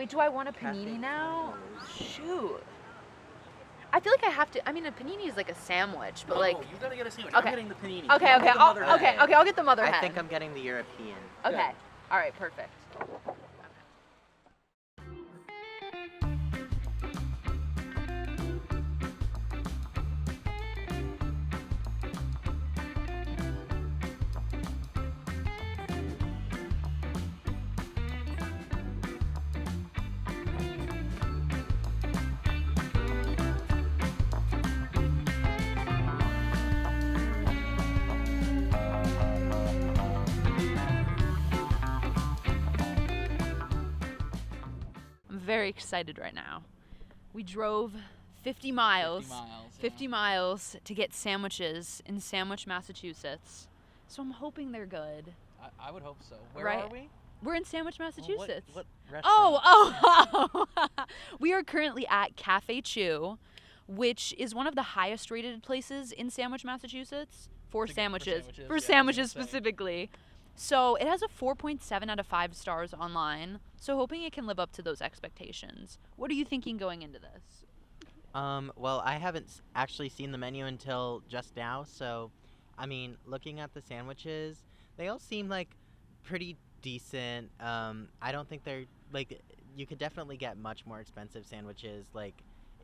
Wait, do I want a panini now? Shoot. I feel like I have to. I mean, a panini is like a sandwich, but like. No, you gotta get a sandwich. Okay. I'm getting the panini. Okay. I'll get the mother hen. I think I'm getting the European. Okay. Good. All right. Perfect. I'm very excited right now. We drove 50 miles. 50 miles to get sandwiches in Sandwich, Massachusetts. So I'm hoping they're good. I would hope so. Where Right. are we? We're in Sandwich, Massachusetts. What restaurant? Oh. We are currently at Cafe Chew, which is one of the highest rated places in Sandwich, Massachusetts for sandwiches. For sandwiches specifically. So it has a 4.7 out of 5 stars online. So hoping it can live up to those expectations. What are you thinking going into this? Well, I haven't actually seen the menu until just now, so, I mean, looking at the sandwiches, they all seem like pretty decent. I don't think they're, like, you could definitely get much more expensive sandwiches, like,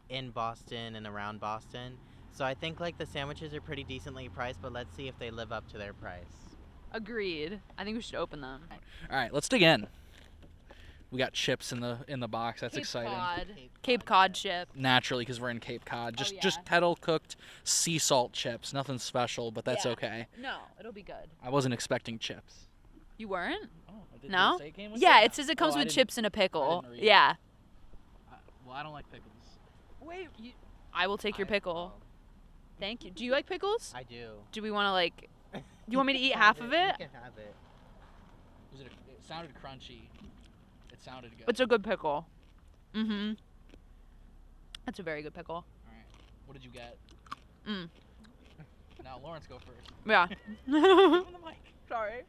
in Boston and around Boston. So I think, like, the sandwiches are pretty decently priced, but let's see if they live up to their price. Agreed. I think we should open them. All right, let's dig in. We got chips in the box. That's exciting. Cape Cod chip. Naturally, because we're in Cape Cod. Just yeah. just kettle cooked sea salt chips. Nothing special, but that's Yeah. okay. No, it'll be good. I wasn't expecting chips. You weren't? Oh, No? Did it say it came with Yeah, it? it says it comes Oh, I with didn't- chips and a I pickle. didn't read it. Yeah. Well, I don't like pickles. Wait, I will take your pickle. Thank you. Do you like pickles? I do. Do we want to like? Do you want me to eat half of it? You can have it. It sounded crunchy. It sounded good. It's a good pickle. Mm-hmm. That's a very good pickle. All right. What did you get? Mm. Now Lawrence, go first. Yeah. Give him the mic. Sorry.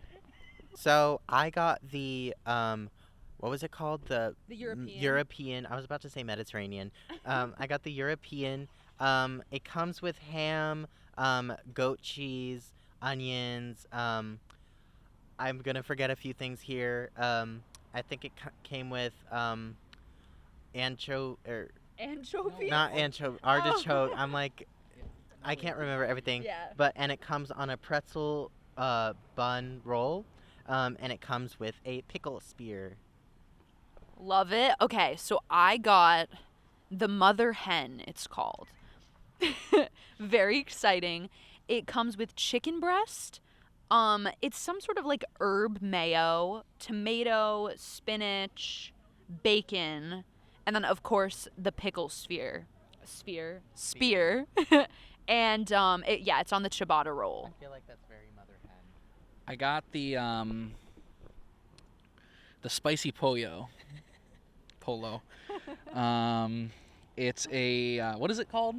So I got the what was it called? The European. European. I was about to say Mediterranean. I got the European. It comes with ham, goat cheese, onions. I'm gonna forget a few things here. I think it came with Anchovy. not anchovy, artichoke. I'm like, I can't remember everything. Yeah. And it comes on a pretzel bun roll, and it comes with a pickle spear. Love it. Okay, so I got the mother hen, it's called. Very exciting. It comes with chicken breast. It's some sort of like herb mayo, tomato, spinach, bacon, and then of course the pickle spear. And it's on the ciabatta roll. I feel like that's very mother hen. I got the spicy polo. It's a what is it called?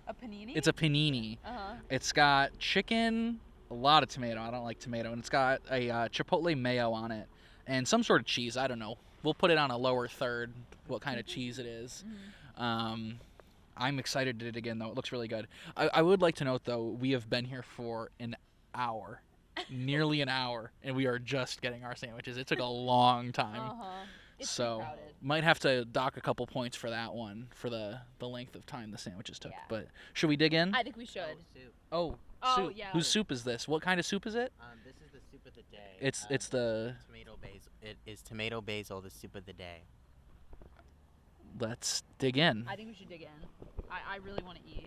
A panini? It's a panini. Uh-huh. It's got chicken, a lot of tomato. I don't like tomato, and it's got a chipotle mayo on it, and some sort of cheese. I don't know. We'll put it on a lower third. What kind of cheese it is. Mm-hmm. I'm excited to dig in though. It looks really good. I would like to note though, we have been here for an hour, nearly an hour, and we are just getting our sandwiches. It took a long time. Uh-huh. It's So crowded. might have to dock a couple points for that one for the length of time the sandwiches took. Yeah. But should we dig in? I think we should. Soup. Oh, Oh, soup. yeah. Whose soup is this? What kind of soup is it? This is the soup of the day. It's the. tomato basil. It is tomato basil, the soup of the day. Let's dig in. I think we should dig in. I really want to eat.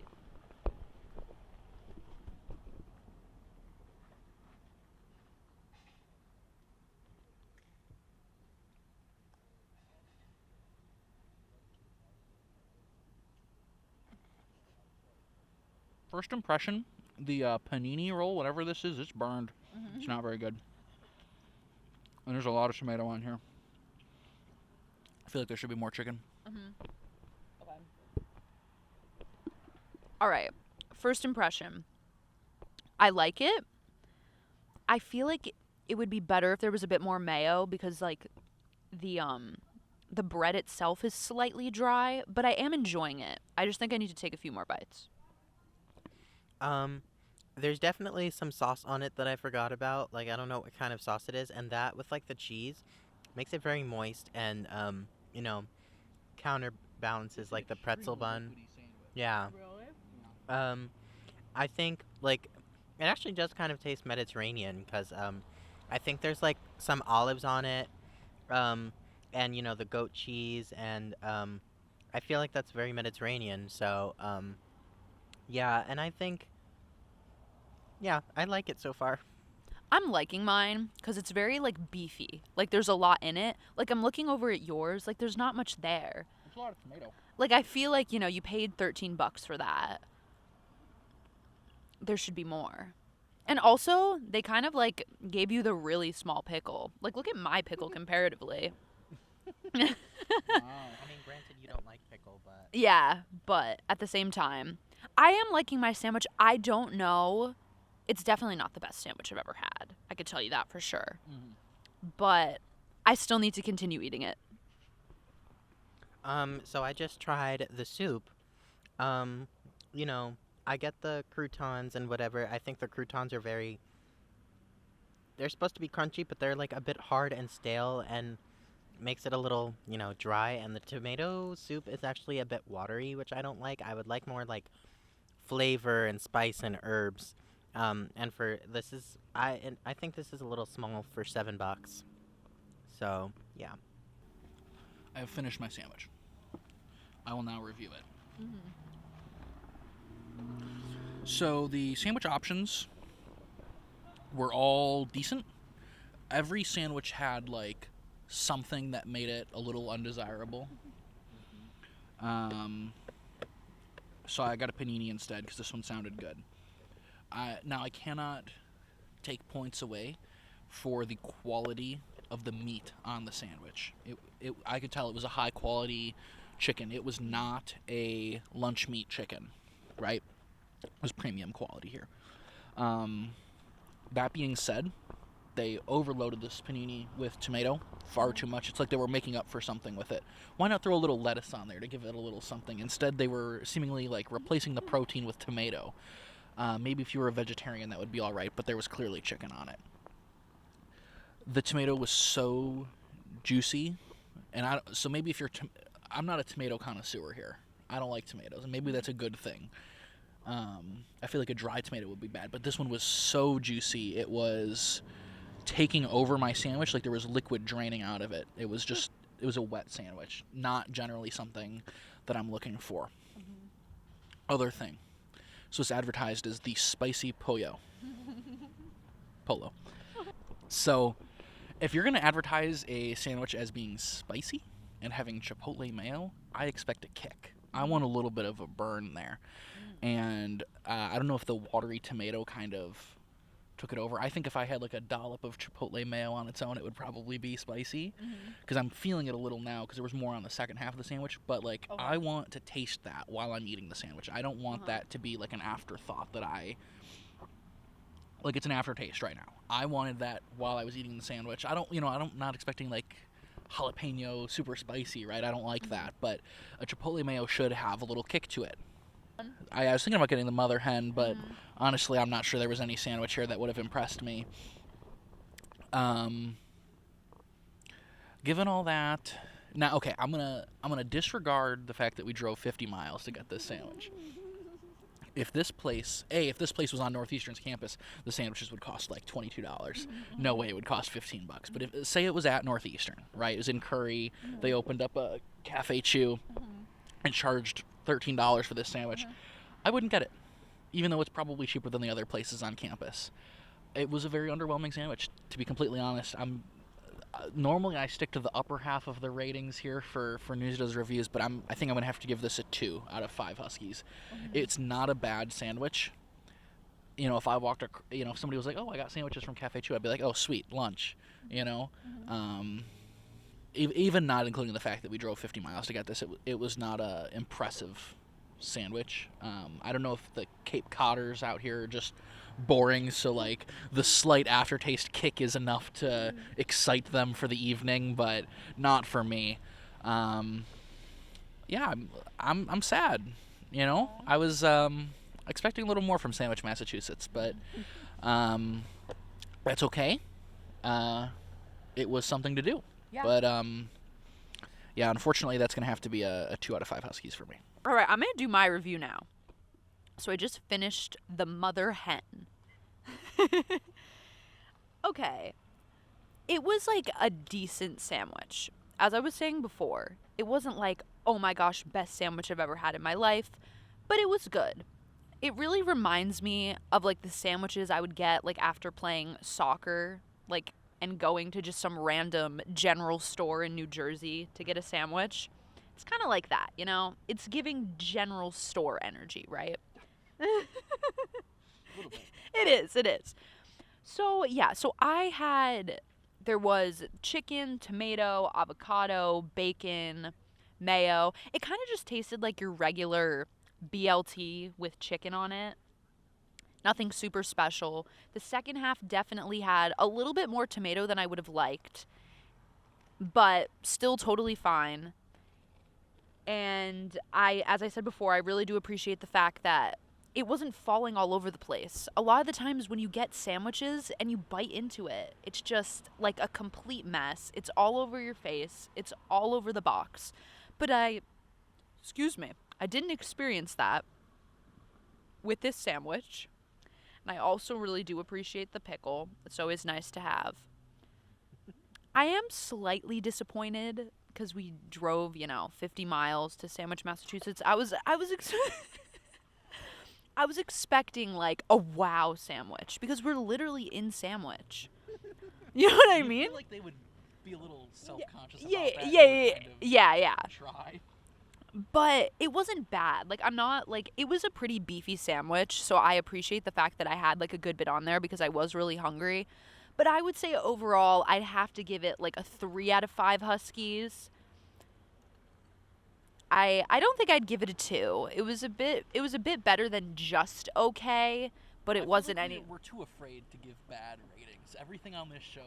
First impression, the panini roll, whatever this is, it's burned. Mm-hmm. It's not very good. And there's a lot of tomato on here. I feel like there should be more chicken. Mm-hmm. Okay. All right. First impression. I like it. I feel like it would be better if there was a bit more mayo because like the The bread itself is slightly dry, but I am enjoying it. I just think I need to take a few more bites. There's definitely some sauce on it that I forgot about. Like, I don't know what kind of sauce it is, and that with like the cheese makes it very moist and you know, counterbalances like the pretzel bun. Yeah. Um, I think like it actually does kind of taste Mediterranean because I think there's like some olives on it, um, and you know the goat cheese, and I feel like that's very Mediterranean. So yeah, and I think yeah, I like it so far. I'm liking mine because it's very like beefy. Like there's a lot in it. Like I'm looking over at yours. Like there's not much there. There's a lot of tomato. Like I feel like, you paid $13 for that. There should be more. And also, they kind of like gave you the really small pickle. Like look at my pickle comparatively. Wow. I mean, granted, you don't like pickle, but Yeah, but at the same time, I am liking my sandwich. I don't know. It's definitely not the best sandwich I've ever had. I could tell you that for sure. Mhm. But I still need to continue eating it. so I just tried the soup. Um, you know, I get the croutons and whatever. I think the croutons are very. They're supposed to be crunchy, but they're like a bit hard and stale, and makes it a little, dry. And the tomato soup is actually a bit watery, which I don't like. I would like more like flavor and spice and herbs. And for this is I think this is a little small for $7. So yeah. I have finished my sandwich. I will now review it. So the sandwich options were all decent. Every sandwich had like something that made it a little undesirable. So I got a panini instead because this one sounded good. Now I cannot take points away for the quality of the meat on the sandwich. I could tell it was a high quality chicken. It was not a lunch meat chicken, right? It was premium quality here. That being said, they overloaded this panini with tomato far too much. It's like they were making up for something with it. Why not throw a little lettuce on there to give it a little something? Instead, they were seemingly like replacing the protein with tomato. Maybe if you were a vegetarian, that would be all right, but there was clearly chicken on it. The tomato was so juicy, and so maybe if I'm not a tomato connoisseur here. I don't like tomatoes, and maybe that's a good thing. I feel like a dry tomato would be bad, but this one was so juicy, it was taking over my sandwich, like there was liquid draining out of it. It was a wet sandwich, not generally something that I'm looking for. Other thing. So it's advertised as the spicy pollo. Polo. So if you're going to advertise a sandwich as being spicy and having chipotle mayo, I expect a kick. I want a little bit of a burn there. And I don't know if the watery tomato kind of took it over. I think if I had like a dollop of chipotle mayo on its own, it would probably be spicy. Because I'm feeling it a little now because there was more on the second half of the sandwich. But like, I want to taste that while I'm eating the sandwich. I don't want that to be like an afterthought that like it's an aftertaste right now. I wanted that while I was eating the sandwich. I'm not expecting like jalapeno super spicy, right? I don't like that. But a chipotle mayo should have a little kick to it. I was thinking about getting the mother hen, but honestly, I'm not sure there was any sandwich here that would have impressed me. Given all that, now okay, I'm gonna disregard the fact that we drove 50 miles to get this sandwich. If this place was on Northeastern's campus, the sandwiches would cost like $22. No way it would cost $15. But if say it was at Northeastern, right? It was in Curry. They opened up a Cafe Chew and charged $13 for this sandwich. I wouldn't get it, even though it's probably cheaper than the other places on campus. It was a very underwhelming sandwich, to be completely honest. Normally I stick to the upper half of the ratings here for Newsdoes reviews, but I think I'm gonna have to give this a 2 out of 5 Huskies. It's not a bad sandwich. If I walked, if somebody was like, "Oh, I got sandwiches from Cafe Chew," I'd be like, "Oh, sweet, lunch," Even not including the fact that we drove 50 miles to get this, it was not a impressive sandwich. I don't know if the Cape Codders out here are just boring, so like the slight aftertaste kick is enough to excite them for the evening, but not for me. Um, yeah, I'm sad. You know, I was expecting a little more from Sandwich, Massachusetts, but um, that's okay. It was something to do. Yeah. But yeah, unfortunately, that's gonna have to be a 2 out of 5 Huskies for me. All right, I'm going to do my review now. So I just finished the mother hen. Okay. It was like a decent sandwich. As I was saying before, it wasn't like, oh my gosh, best sandwich I've ever had in my life, but it was good. It really reminds me of like the sandwiches I would get like after playing soccer, like and going to just some random general store in New Jersey to get a sandwich. It's kind of like that, you know? It's giving general store energy, right? It is. So, yeah, there was chicken, tomato, avocado, bacon, mayo. It kind of just tasted like your regular BLT with chicken on it. Nothing super special. The second half definitely had a little bit more tomato than I would have liked, but still totally fine. And as I said before, I really do appreciate the fact that it wasn't falling all over the place. A lot of the times when you get sandwiches and you bite into it, it's just like a complete mess. It's all over your face. It's all over the box. But I didn't experience that with this sandwich. And I also really do appreciate the pickle. It's always nice to have. I am slightly disappointed because we drove, 50 miles to Sandwich, Massachusetts. I was I was expecting like a wow sandwich because we're literally in Sandwich. You know what I mean? I feel like they would be a little self-conscious about Yeah, that. yeah. Try. But it wasn't bad. Like, I'm not, like, it was a pretty beefy sandwich, so I appreciate the fact that I had, like, a good bit on there because I was really hungry. But I would say overall, I'd have to give it, like, a 3 out of 5 Huskies. I don't think I'd give it a 2. It was a bit better than just okay, but it wasn't any... We're too afraid to give bad ratings. Everything on this show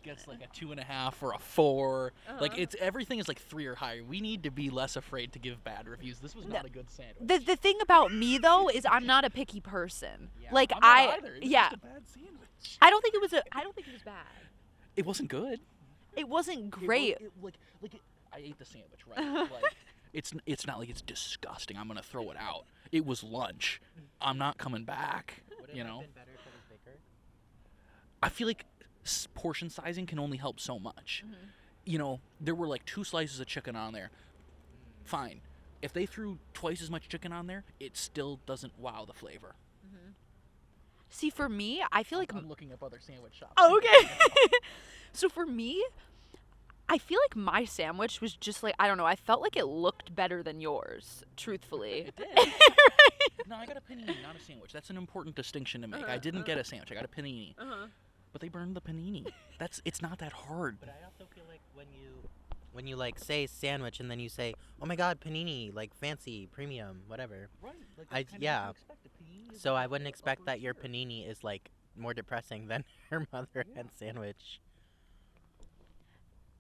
gets like a 2.5 or a 4. Like everything is like 3 or higher. We need to be less afraid to give bad reviews. This was not a good sandwich. The thing about me though is I'm not a picky person. Yeah, like I'm not either. It was yeah. just a bad sandwich. I don't think it was bad. It wasn't good. It wasn't great. I ate the sandwich, right? Like it's not like it's disgusting. I'm gonna throw it out. It was lunch. I'm not coming back. Would it have been better if it was bigger? I feel like portion sizing can only help so much. There were like 2 slices of chicken on there. Fine. If they threw twice as much chicken on there, it still doesn't wow the flavor. See, for me, I feel like I'm looking up other sandwich shops. Oh, okay. So for me, I feel like my sandwich was just like, I don't know, I felt like it looked better than yours, truthfully. It did. No, I got a panini, not a sandwich. That's an important distinction to make. I didn't get a sandwich. I got a panini. But they burned the panini. It's not that hard. But I also feel like when you like say sandwich and then you say, oh my god, panini, like fancy, premium, whatever. Right. Like, Yeah. So I wouldn't expect that your panini is like more depressing than her mother hen sandwich.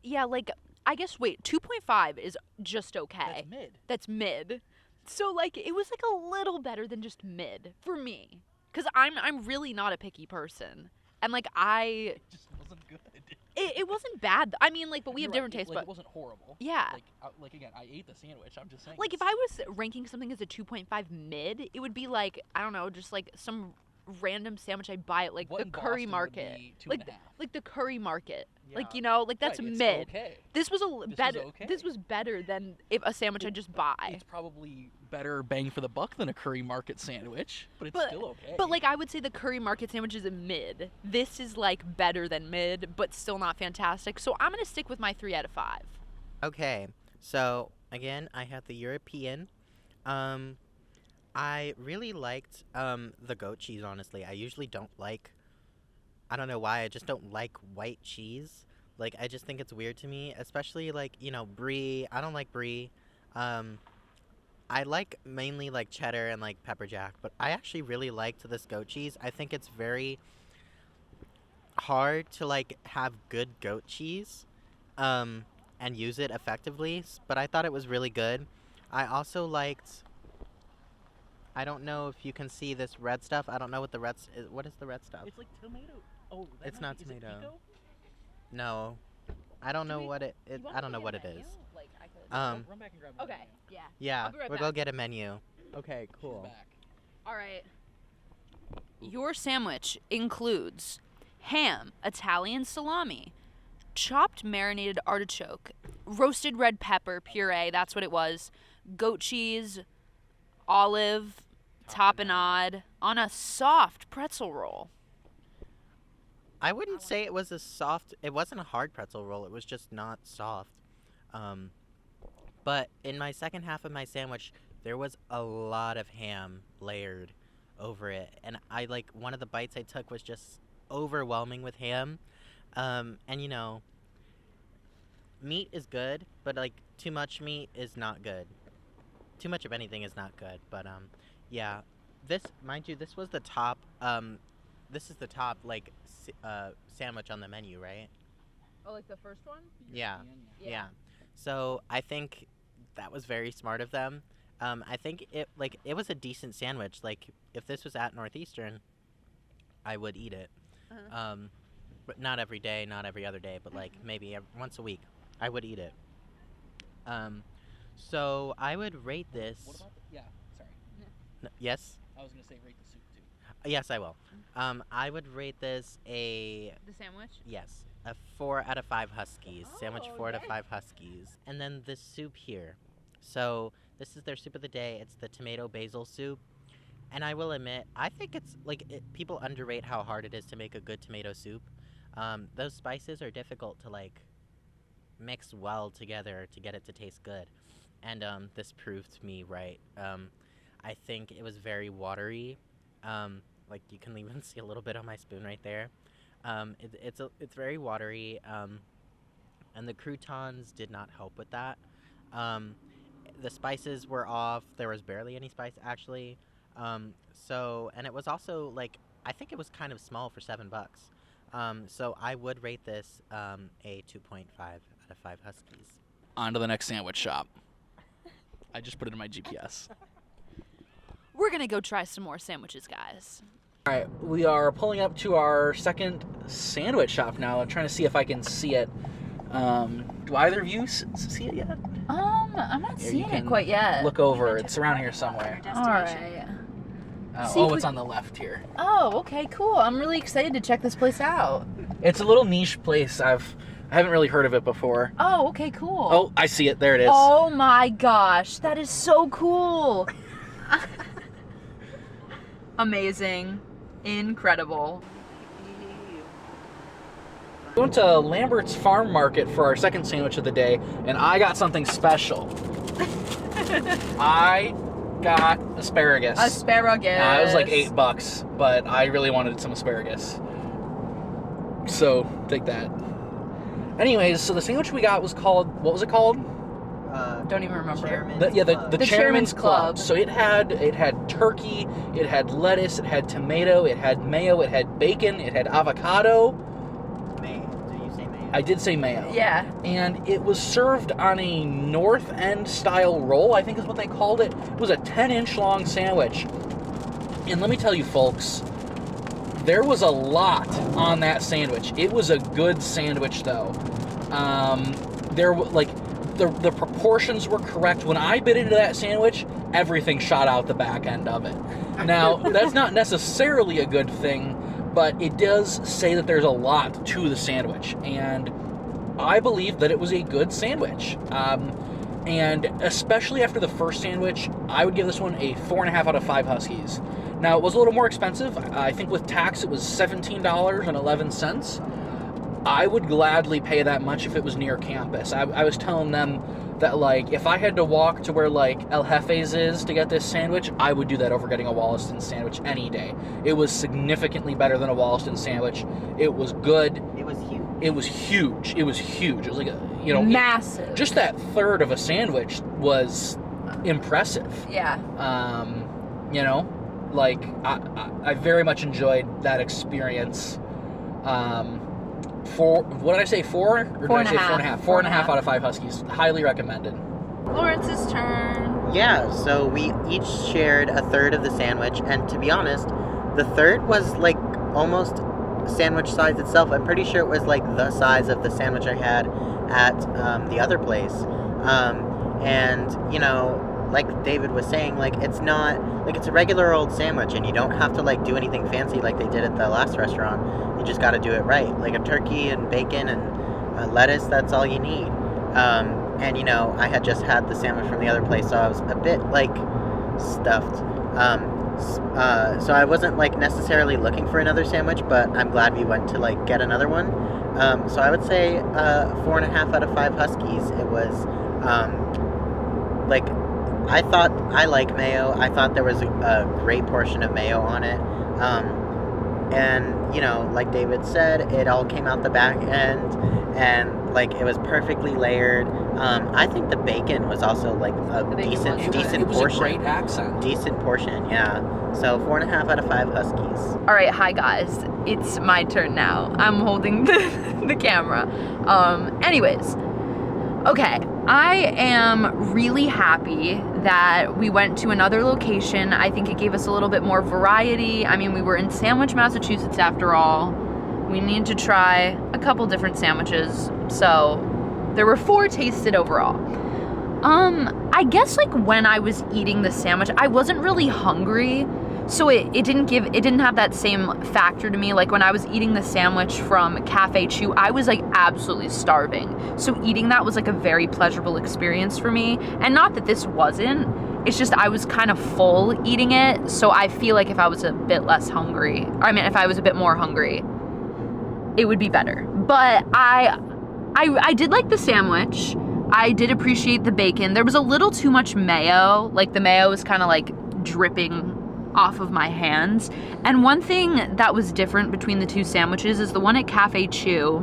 Yeah, like, I guess, wait, 2.5 is just okay. That's mid. That's mid. So, like, it was, like, a little better than just mid for me. Because I'm really not a picky person. And, like, It just wasn't good. It wasn't bad. I mean, like, but we have different tastes, but... It wasn't horrible. Yeah. Like, again, I ate the sandwich. I'm just saying. Like, if I was ranking something as a 2.5 mid, it would be, like, I don't know, just, like, some random sandwich I'd buy at, like, What the in curry Boston would market. be 2.5? Like the curry market. Yeah. Like, like, that's Right, it's mid. okay. This was better. okay. This was better than if a sandwich I'd just buy. It's probably better bang for the buck than a curry market sandwich, but it's still okay. But, like, I would say the curry market sandwich is a mid. This is, like, better than mid, but still not fantastic. So I'm going to stick with my 3 out of 5. Okay, so again, I had the European. I really liked the goat cheese, honestly. I usually don't like, I don't know why, I just don't like white cheese. Like, I just think it's weird to me, especially, like, brie. I don't like brie. I like mainly, like, cheddar and, like, pepper jack, but I actually really liked this goat cheese. I think it's very hard to, like, have good goat cheese. and use it effectively, but I thought it was really good. I also liked, I don't know if you can see this red stuff. I don't know what the red is. What is the red stuff? It's like tomato. Oh, that It's might not be- is it tomato. pico? No. I don't know what I don't know what it is. Um, Run back and grab the Okay. menu. Yeah. Yeah, I'll be right we'll back. go get a menu. Okay, She's cool. back. All right. Your sandwich includes ham, Italian salami, chopped marinated artichoke, roasted red pepper puree, that's what it was, goat cheese, olive, tapenade on a soft pretzel roll. I wouldn't say it was it wasn't a hard pretzel roll, it was just not soft. But in my second half of my sandwich, there was a lot of ham layered over it. And one of the bites I took was just overwhelming with ham. And meat is good, but too much meat is not good. Too much of anything is not good. But yeah, mind you, this was the top. This is the top sandwich on the menu, right? Oh, like the first one? Yeah. Yeah. So I think that was very smart of them. I think it was a decent sandwich. If this was at Northeastern, I would eat it. Uh-huh. But not every day, not every other day, but maybe once a week, I would eat it. So I would rate this. What about yeah, sorry. Yes. I was gonna say rate the soup too. Yes, I will. I would rate this a The sandwich? yes, a 4 out of 5 Huskies. Sandwich Oh, 4 out of yes. 5 Huskies. And then the soup here. So this is their soup of the day. It's the tomato basil soup. And I will admit, I think it's people underrate how hard it is to make a good tomato soup. Those spices are difficult to mix well together to get it to taste good. And this proved me right. I think it was very watery. You can even see a little bit on my spoon right there. It's very watery. And the croutons did not help with that. The spices were off. There was barely any spice actually. And it was also I think it was kind of small for $7. So I would rate this a 2.5 out of 5 Huskies. On to the next sandwich shop. I just put it in my GPS. We're going to go try some more sandwiches, guys. All right, we are pulling up to our second sandwich shop now. I'm trying to see if I can see it. Do either of you see it yet? I'm not Here, you seeing it can quite yet. Look over. It's around here somewhere. All right. See if It's we- on the left here. Oh, okay, cool. I'm really excited to check this place out. It's a little niche place. I haven't really heard of it before. Oh, okay, cool. Oh, I see it. There it is. Oh my gosh, that is so cool. Amazing. Incredible. We went to Lambert's Farm Market for our second sandwich of the day, and I got something special. I got asparagus. Asparagus. It was like $8, but I really wanted some asparagus. So, take that. Anyways, so the sandwich we got was called, what was it called? Don't even remember. The Chairman's Club. Club. So it had turkey, it had lettuce, it had tomato, it had mayo, it had bacon, it had avocado. Mayo. Did you say mayo? I did say mayo. Yeah. And it was served on a North End style roll, I think is what they called it. It was a 10-inch long sandwich. And let me tell you folks, there was a lot on that sandwich. It was a good sandwich though. The proportions were correct. When I bit into that sandwich, everything shot out the back end of it. Now, that's not necessarily a good thing, but it does say that there's a lot to the sandwich. And I believe that it was a good sandwich. And especially after the first sandwich, I would give this one a 4.5 out of 5 Huskies. Now, it was a little more expensive. I think with tax, it was $17.11. I would gladly pay that much if it was near campus. I was telling them that, if I had to walk to where, El Jefe's is to get this sandwich, I would do that over getting a Wollaston sandwich any day. It was significantly better than a Wollaston sandwich. It was good. It was huge. It was huge. It was huge. It was massive. Just that third of a sandwich was impressive. Yeah. I very much enjoyed that experience. What did I say? 4? Or did I say 4.5? 4.5 out of 5 Huskies. Highly recommended. Lawrence's turn. Yeah, so we each shared a third of the sandwich, and to be honest, the third was like almost sandwich size itself. I'm pretty sure it was like the size of the sandwich I had at the other place. And, you know, like David was saying, like, it's not, like, it's a regular old sandwich, and you don't have to, like, do anything fancy like they did at the last restaurant. You just got to do it right. Like, a turkey and bacon and lettuce, that's all you need. And, you know, I had just had the sandwich from the other place, so I was a bit, like, stuffed. So I wasn't, like, necessarily looking for another sandwich, but I'm glad we went to, like, get another one. So I would say 4.5 out of 5 Huskies. It was, like, I like mayo. I thought there was a great portion of mayo on it. And, you know, like David said, it all came out the back end, and, like, it was perfectly layered. I think the bacon was also, like, a decent portion. It was a great accent. Decent portion, yeah. So 4.5 out of 5 Huskies. All right, hi guys. It's my turn now. I'm holding the camera. Anyways, okay. I am really happy that we went to another location. I think it gave us a little bit more variety. I mean, we were in Sandwich, Massachusetts after all. We needed to try a couple different sandwiches. So there were 4 tasted overall. I guess like when I was eating the sandwich, I wasn't really hungry. So it didn't have that same factor to me. Like when I was eating the sandwich from Cafe Chew, I was like absolutely starving. So eating that was like a very pleasurable experience for me. And not that this wasn't, it's just I was kind of full eating it. So I feel like if I was a bit less hungry, if I was a bit more hungry, it would be better. But I did like the sandwich. I did appreciate the bacon. There was a little too much mayo. Like the mayo was kind of like dripping off of my hands. And one thing that was different between the 2 sandwiches is the one at Cafe Chew,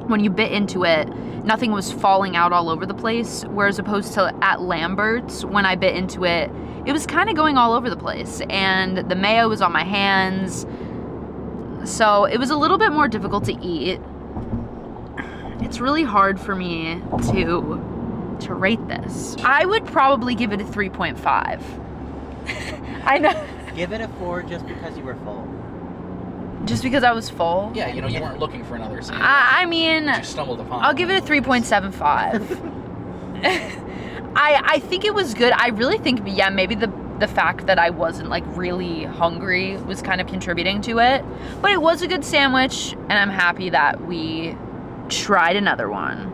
when you bit into it, nothing was falling out all over the place, whereas opposed to at Lambert's, when I bit into it, it was kind of going all over the place, and the mayo was on my hands, so it was a little bit more difficult to eat. It's really hard for me to rate this. I would probably give it a 3.5. I know. Give it a 4 just because you were full. Just because I was full? Yeah, you know, you weren't looking for another sandwich. I mean, You stumbled upon I'll give it a 3.75. I think it was good. I really think, yeah, maybe the fact that I wasn't like really hungry was kind of contributing to it. But it was a good sandwich, and I'm happy that we tried another one.